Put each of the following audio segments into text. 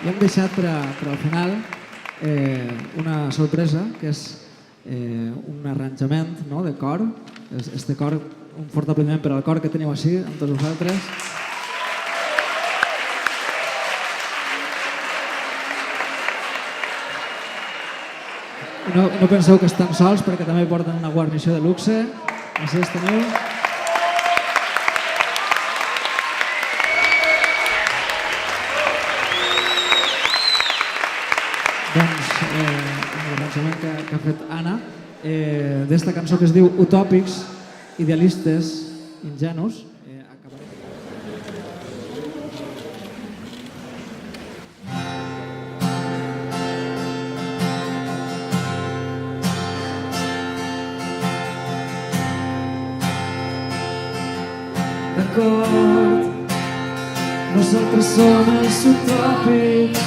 I hem deixat per al final una sorpresa, que és un arranjament de cor. Este cor, un fort aplaudiment per al cor que teniu així, amb tots vosaltres. No penseu que estan sols, perquè també porten una guarnició de luxe. Així els teniu. Doncs l'arranjament que ha fet Anna d'esta cançó que es diu Utòpics, idealistes, ingenus. D'acord, nosaltres som els utòpics,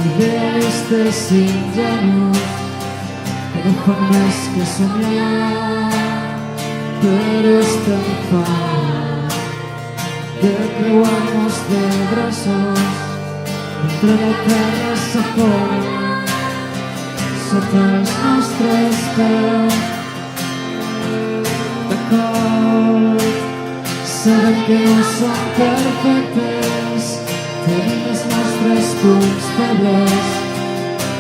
idealistes ingenus, que no fan més que somiar, però estem farts de creuar-nos de braços mentre la terra s'afona sota els nostres peus. D'acord, sabem que no som perfectes, tenim els nostres punts febles,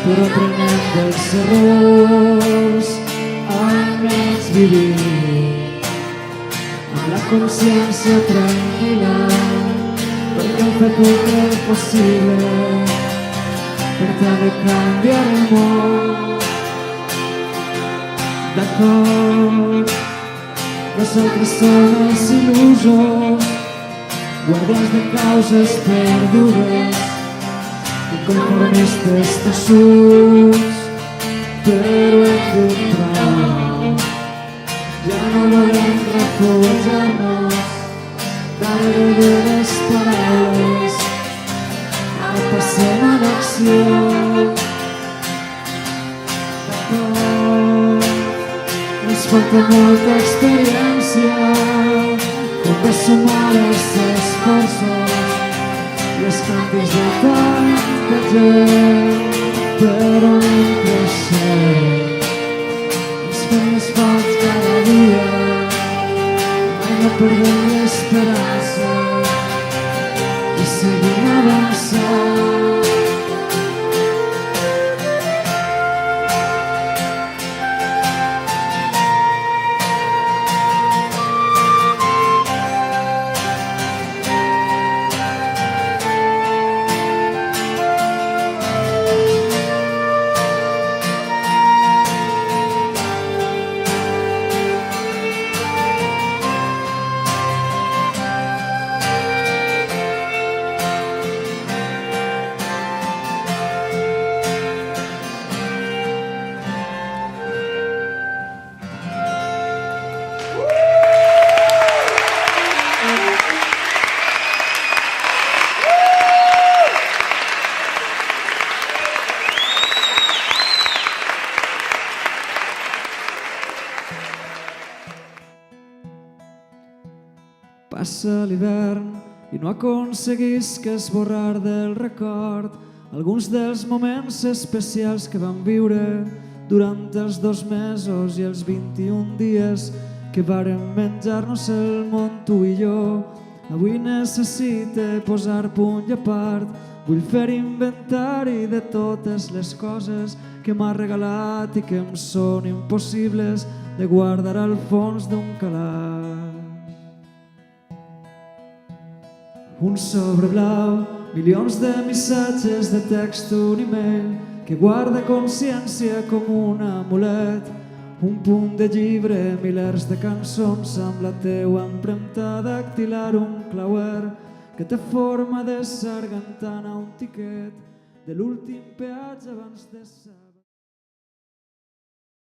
però aprenem dels errors, almenys vivim amb la consciència tranquil·la, perquè hem fet tot el possible per tal de canviar el món. D'acord, nosaltres som els il·lusos, guardians de causes perdudes, inconformistes tossuts, però hem d'entrar. Ja no volem refugiar-nos darrere de les paraules, ara passem a l'acció. D'acord, ens falta molta experiència, hem de sumar els esforços i els canvis de tanta gent, però anem creixent, ens fem més forts cada dia, mai no perdem l'esperança i seguim avançant. Passa l'hivern i no aconseguisc esborrar del record alguns dels moments especials que vam viure durant els 2 mesos i els 21 dies que vàrem menjar-nos el món tu i jo. Avui necessite posar punt i a part, vull fer inventari de totes les coses que m'ha regalat i que em són impossibles de guardar al fons d'un calaix. Un sobre blau, milions de missatges de text, un email que guarda consciència com un amulet, un punt de llibre, milers de cançons amb la teua empremta dactilar, un clauer que té forma de sargantana, un tiquet de l'últim peatge abans de ser